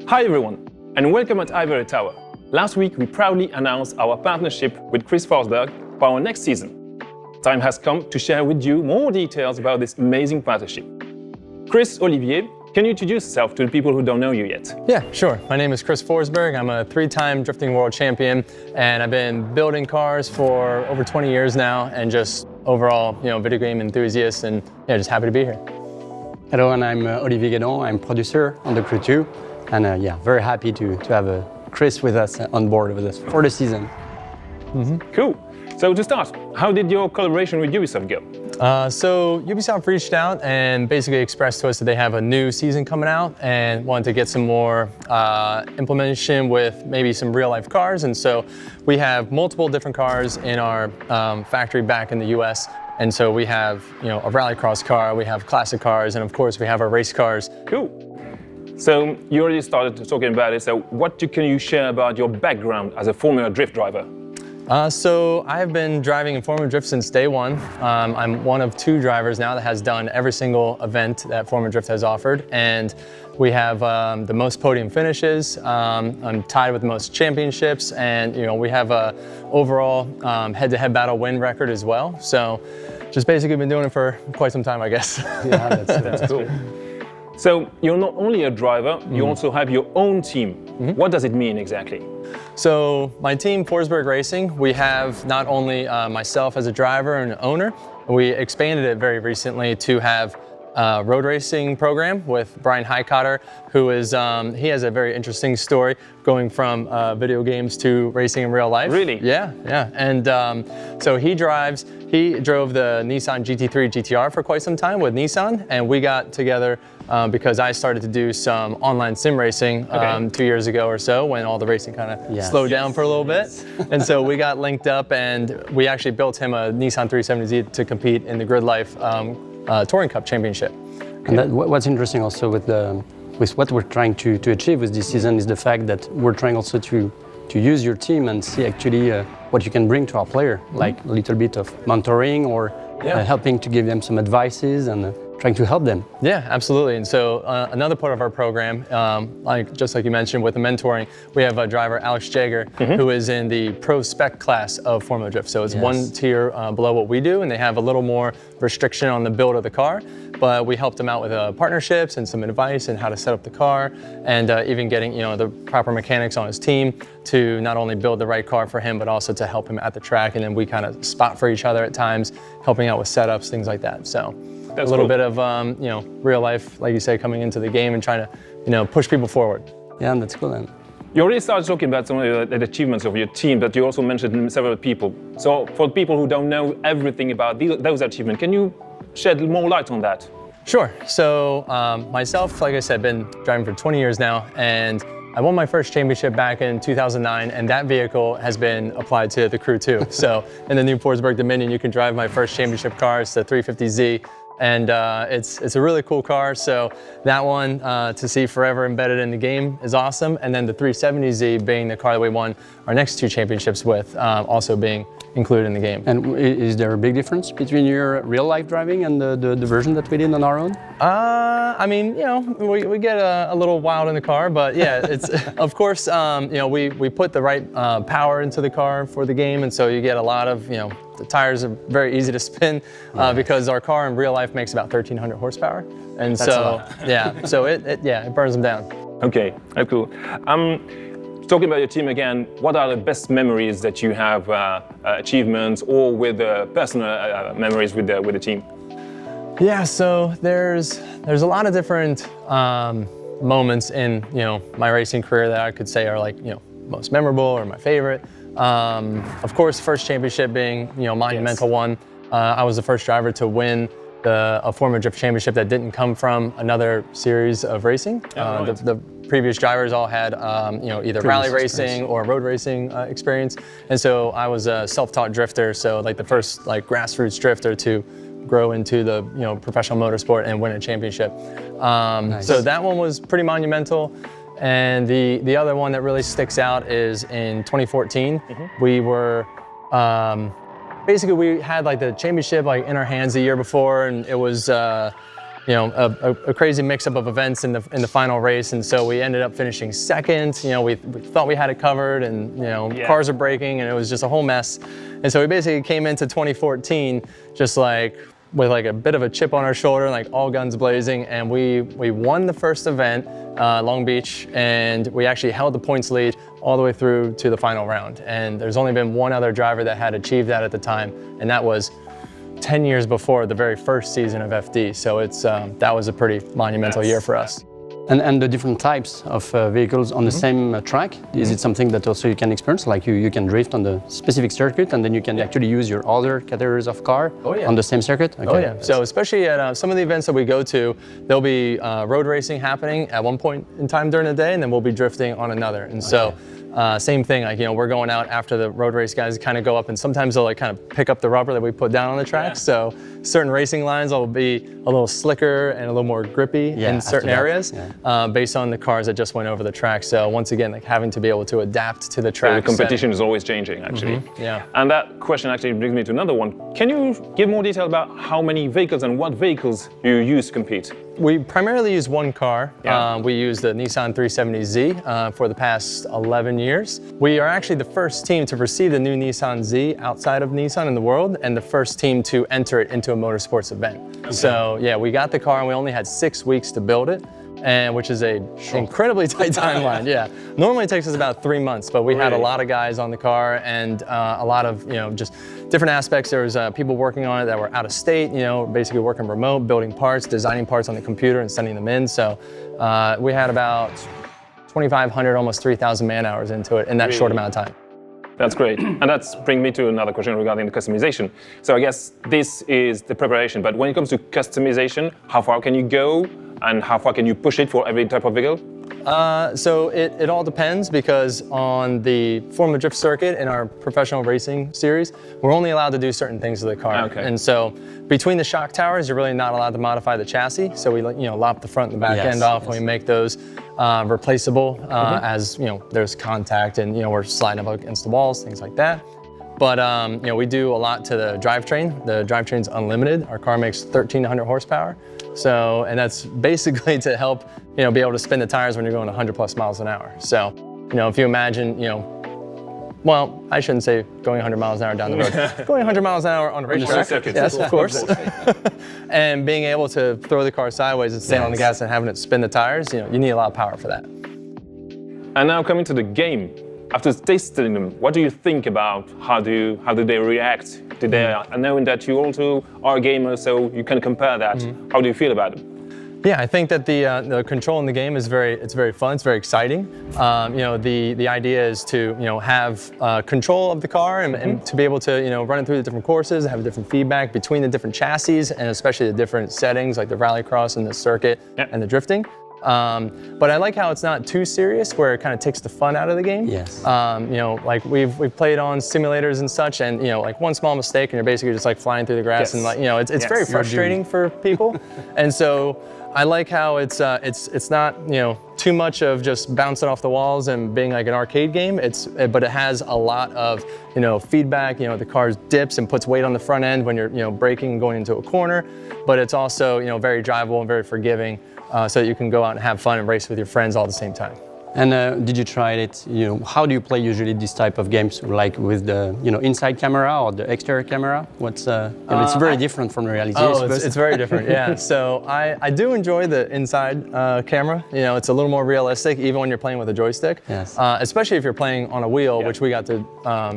Hi everyone, and welcome at Ivory Tower. Last week we proudly announced our partnership with Chris Forsberg for our next season. Time has come to share with you more details about this amazing partnership. Chris, Olivier, can you introduce yourself to the people who don't know you yet? Yeah, sure. My name is Chris Forsberg. I'm a 3-time drifting world champion, and I've been building cars for over 20 years now, and just overall, video game enthusiast, and just happy to be here. Hello, and I'm Olivier Guédon. I'm producer on the crew too, and very happy to have Chris with us on board with us for the season. Cool. So to start, how did your collaboration with Ubisoft go? So Ubisoft reached out and basically expressed to us that they have a new season coming out and wanted to get some more implementation with maybe some real life cars. And so we have multiple different cars in our factory back in the US. And so we have a rallycross car, we have classic cars, and of course we have our race cars. Cool. So you already started talking about it. So what can you share about your background as a Formula Drift driver? So I've been driving in Formula Drift since day one. I'm one of 2 drivers now that has done every single event that Formula Drift has offered, and we have the most podium finishes. I'm tied with the most championships, and we have a overall head-to-head battle win record as well. So just basically been doing it for quite some time, I guess. Yeah, that's Cool. So you're not only a driver, you also have your own team. What does it mean exactly? So my team, Forsberg Racing, we have not only myself as a driver and owner, we expanded it very recently to have a road racing program with Brian Highcotter, who is, he has a very interesting story going from video games to racing in real life. Really? Yeah. And so he drove the Nissan GT3 GTR for quite some time with Nissan, and we got together because I started to do some online sim racing 2 years ago or so, when all the racing kind of slowed down for a little bit. And so we got linked up, and we actually built him a Nissan 370Z to compete in the Grid Life Touring Cup Championship. And what's interesting also with what we're trying to achieve with this season is the fact that we're trying also to use your team and see actually what you can bring to our player, like a little bit of mentoring or helping to give them some advices and trying to help them. Yeah, absolutely. And so another part of our program, just like you mentioned with the mentoring, we have a driver, Alex Jager, who is in the pro spec class of Formula Drift. So it's one tier below what we do, and they have a little more restriction on the build of the car. But we helped him out with partnerships and some advice and how to set up the car, and even getting the proper mechanics on his team to not only build the right car for him, but also to help him at the track. And then we kind of spot for each other at times, helping out with setups, things like that. So that's a little bit of real life, like you say, coming into the game and trying to push people forward. Yeah, that's cool then. You already started talking about some of the achievements of your team, but you also mentioned several people. So for people who don't know everything about those achievements, can you shed more light on that? Sure. So myself, like I said, been driving for 20 years now, and I won my first championship back in 2009, and that vehicle has been applied to the crew too. So in the new Forsberg Dominion, you can drive my first championship car. It's the 350Z. And it's a really cool car, so that one to see forever embedded in the game is awesome. And then the 370Z being the car that we won our next 2 championships with, also being included in the game. And is there a big difference between your real life driving and the version that we did on our own? I mean, we get a little wild in the car, but yeah, it's of course, we put the right power into the car for the game, and so you get a lot of, the tires are very easy to spin because our car in real life makes about 1,300 horsepower, and that's a lot. So it burns them down. Okay, cool. Talking about your team again, what are the best memories that you have, achievements, or with personal memories with the team? Yeah, so there's a lot of different moments in my racing career that I could say are like most memorable or my favorite. Of course, first championship being monumental one. I was the first driver to win a Formula Drift championship that didn't come from another series of racing. The previous drivers all had either rally racing or road racing experience, and so I was a self-taught drifter. So like the first grassroots drifter to grow into the professional motorsport and win a championship. Nice. So that one was pretty monumental. And the other one that really sticks out is in 2014. We were basically we had like the championship in our hands the year before, and it was a crazy mix-up of events in the final race, and so we ended up finishing second. We thought we had it covered, and cars are breaking, and it was just a whole mess. And so we basically came into 2014 just like with like a bit of a chip on our shoulder, like all guns blazing, and we won the first event, Long Beach, and we actually held the points lead all the way through to the final round. And there's only been one other driver that had achieved that at the time, and that was 10 years before the very first season of FD. So that was a pretty monumental year for us. And the different types of vehicles on the same track, is it something that also you can experience? Like you can drift on the specific circuit, and then you can actually use your other categories of car on the same circuit? Okay. Oh yeah, so especially at some of the events that we go to, there'll be road racing happening at one point in time during the day, and then we'll be drifting on another. And so same thing, like, we're going out after the road race guys kind of go up, and sometimes they'll like kind of pick up the rubber that we put down on the track. So certain racing lines will be a little slicker and a little more grippy in certain areas based on the cars that just went over the track. So once again, like having to be able to adapt to the track. So the competition is always changing, actually. Yeah. And that question actually brings me to another one. Can you give more detail about how many vehicles and what vehicles you use to compete? We primarily use one car. We use the Nissan 370Z for the past 11 years. We are actually the first team to receive the new Nissan Z outside of Nissan in the world, and the first team to enter it into a motorsports event. Okay. So yeah, we got the car and we only had 6 weeks to build it, and which is a incredibly tight timeline. Normally it takes us about 3 months, but we had a lot of guys on the car, and a lot of just different aspects. There was people working on it that were out of state, basically working remote, building parts, designing parts on the computer and sending them in. So we had about 2,500, almost 3,000 man hours into it in that short amount of time. That's great. And that's bringing me to another question regarding the customization. So I guess this is the preparation, but when it comes to customization, how far can you go and how far can you push it for every type of vehicle? So it all depends, because on the Formula Drift circuit in our professional racing series, we're only allowed to do certain things to the car. Okay. And so between the shock towers, you're really not allowed to modify the chassis. So we lop the front and the back end off, and we make those replaceable as there's contact, and we're sliding up against the walls, things like that. But we do a lot to the drivetrain. The drivetrain's unlimited. Our car makes 1,300 horsepower. So, and that's basically to help be able to spin the tires when you're going 100 plus miles an hour. So, if you imagine, well, I shouldn't say going 100 miles an hour down the road. Going 100 miles an hour on a racetrack, yes, of course. And being able to throw the car sideways and stand on the gas and having it spin the tires, you need a lot of power for that. And now coming to the game. After tasting them, what do you think about how do they react? Knowing that you also are a gamer, so you can compare that. How do you feel about them? Yeah, I think that the control in the game is very fun. It's very exciting. The idea is to have control of the car and to be able to run it through the different courses, have different feedback between the different chassis, and especially the different settings like the rallycross and the circuit and the drifting. But I like how it's not too serious, where it kind of takes the fun out of the game. Yes. Like we've played on simulators and such, and like one small mistake and you're basically just like flying through the grass, and like it's very frustrating for people. And so I like how it's not too much of just bouncing off the walls and being like an arcade game. But it has a lot of feedback. The car dips and puts weight on the front end when you're braking and going into a corner. But it's also very drivable and very forgiving. So that you can go out and have fun and race with your friends all at the same time. And did you try it? How do you play usually this type of games, like with the inside camera or the exterior camera? What's it's very different from reality. Oh, it's very different. Yeah. So I do enjoy the inside camera. It's a little more realistic, even when you're playing with a joystick. Yes. Especially if you're playing on a wheel, which we got to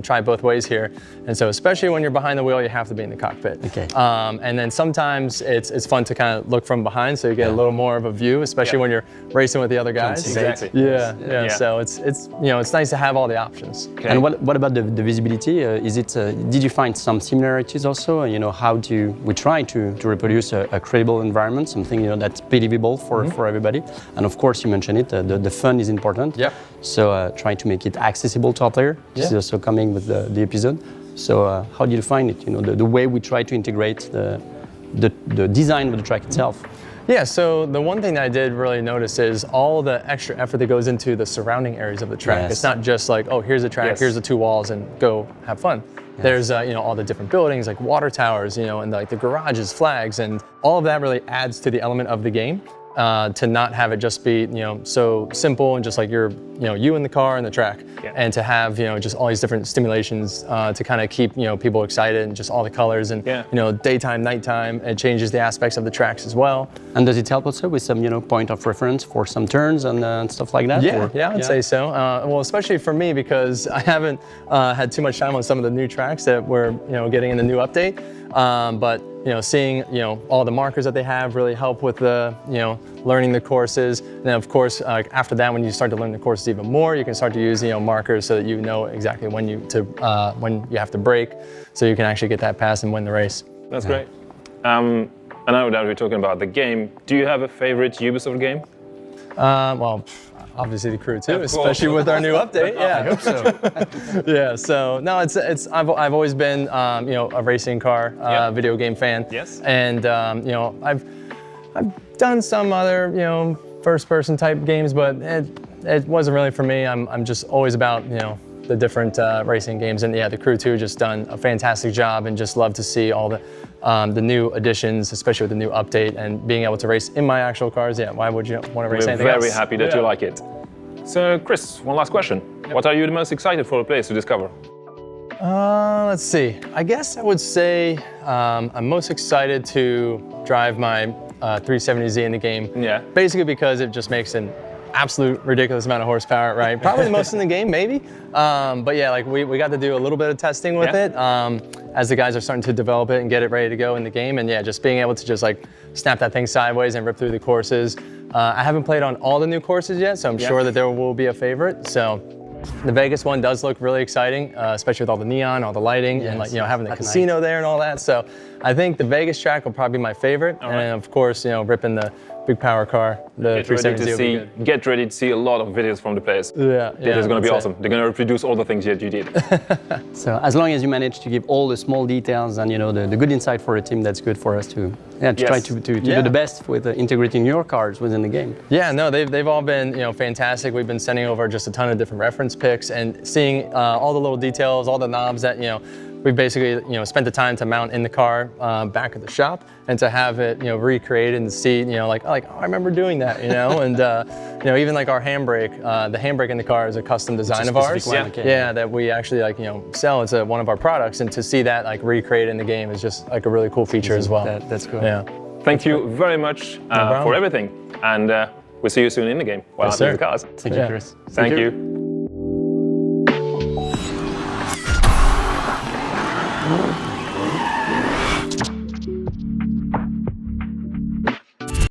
try both ways here. And so especially when you're behind the wheel, you have to be in the cockpit. Okay. And then sometimes it's fun to kind of look from behind, so you get a little more of a view, especially when you're racing with the other guys. Exactly. Yeah. So it's nice to have all the options. Okay. And what about the visibility? Did you find some similarities also? How do we try to reproduce a credible environment, something that's believable for everybody? And of course, you mentioned it. The fun is important. Yeah. So trying to make it accessible to our player. This is also coming with the episode. So how do you find it? The way we try to integrate the design of the track itself. Yeah, so the one thing that I did really notice is all the extra effort that goes into the surrounding areas of the track. Yes. It's not just like, oh, here's a track, here's the 2 walls, and go have fun. There's all the different buildings like water towers, and like the garages, flags, and all of that really adds to the element of the game. To not have it just be so simple and just like you're you in the car and the track, and to have just all these different stimulations to kind of keep people excited, and just all the colors and daytime, nighttime. It changes the aspects of the tracks as well. And does it help also with some point of reference for some turns and stuff like that? Yeah, I'd say so. Well, especially for me because I haven't had too much time on some of the new tracks that we're getting in the new update. But seeing all the markers that they have really help with the learning the courses. And then of course after that, when you start to learn the courses even more, you can start to use markers so that you know exactly when you have to brake, so you can actually get that pass and win the race. That's great. I know that we're talking about the game. Do you have a favorite Ubisoft game? Well, obviously the Crew 2, especially with our new update. Yeah, I hope so. Yeah. So no, I've always been a racing car video game fan. Yes. And I've done some other first-person type games, but it wasn't really for me. I'm just always about the different racing games, and the Crew 2 just done a fantastic job, and just love to see all the new additions, especially with the new update and being able to race in my actual cars. Yeah, why would you want to race anything else? We're very happy that you like it. So, Chris, one last question. What are you the most excited for the place to discover? Let's see. I guess I would say I'm most excited to drive my 370Z in the game. Yeah. Basically because it just makes an absolute ridiculous amount of horsepower, right? Probably the most in the game, maybe. But yeah, like we got to do a little bit of testing with it as the guys are starting to develop it and get it ready to go in the game. And yeah, just being able to just like snap that thing sideways and rip through the courses. I haven't played on all the new courses yet, so I'm sure that there will be a favorite. So the Vegas one does look really exciting, especially with all the neon, all the lighting, and like having the casino there and all that. So I think the Vegas track will probably be my favorite, and of course, ripping the big power car, the 370Z. Get ready to see a lot of videos from the players. Yeah, it's going to be awesome. They're going to reproduce all the things that you did. So as long as you manage to give all the small details and the good insight for a team, that's good for us to try to do the best with integrating your cars within the game. Yeah, no, they've all been fantastic. We've been sending over just a ton of different reference pics and seeing all the little details, all the knobs that we basically spent the time to mount in the car back at the shop, and to have it recreated and see like oh, I remember doing that and even like our handbrake, the handbrake in the car is a custom design of ours. That we actually sell. It's one of our products, and to see that like recreated in the game is just like a really cool feature as well. That's cool. Yeah. Thank you very much for everything, and we'll see you soon in the game while I'm in the cars. Thank you, Chris. Thank you.